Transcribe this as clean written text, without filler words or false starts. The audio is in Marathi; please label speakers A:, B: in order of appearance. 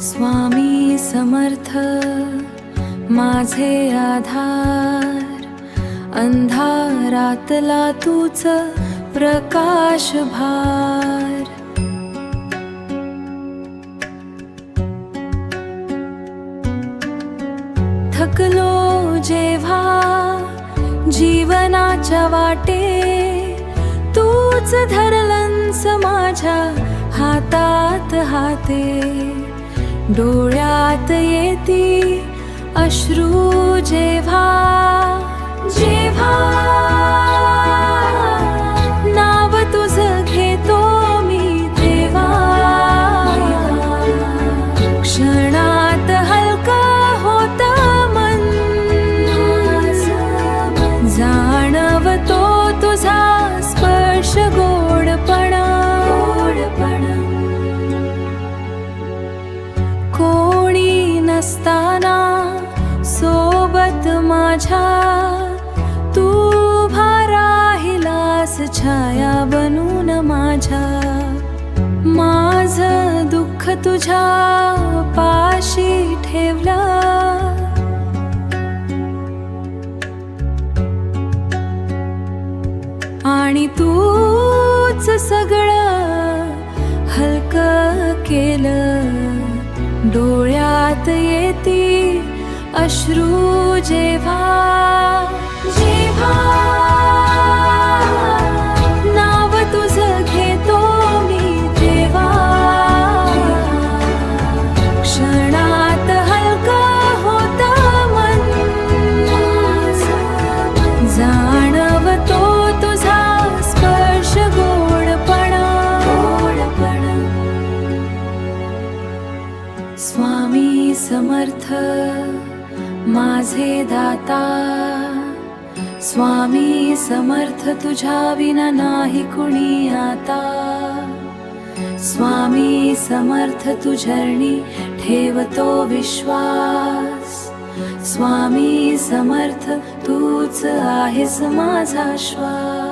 A: स्वामी समर्थ माझे आधार, अंधारातला तूच प्रकाश भार. थकलो जेव्हा जीवनाच्या वाटे, तूच धरलंस माझ्या हातात हाते. डोळ्यात येती अश्रू जेव्हा जेव्हा नाव तुझं घेतो मी तेव्हा. क्षणात हलकं होतं मन, जाणवतो तुझा स्पर्श गोडपणा. कोणी नसताना सोबत माझ्या तू उभा राहिलास छाया बनून माझ्या. माझं दुःख तुझ्या पाशी ठेवलं, आणि तूच सगळं हलकं केलं. डोळ्यात येती अश्रू जेव्हा जेव्हा नाव तुझं घेतो मी तेव्हा. क्षणात हलकं होतं मन, जाणवतो तुझा स्पर्श गोडपणा. स्वामी समर्थ माझे दाता, स्वामी समर्थ तुझ्या विना नाही कुणी आता. स्वामी समर्थ तुझ्यानी ठेवतो विश्वास. स्वामी समर्थ तूच आहेस माझा श्वास.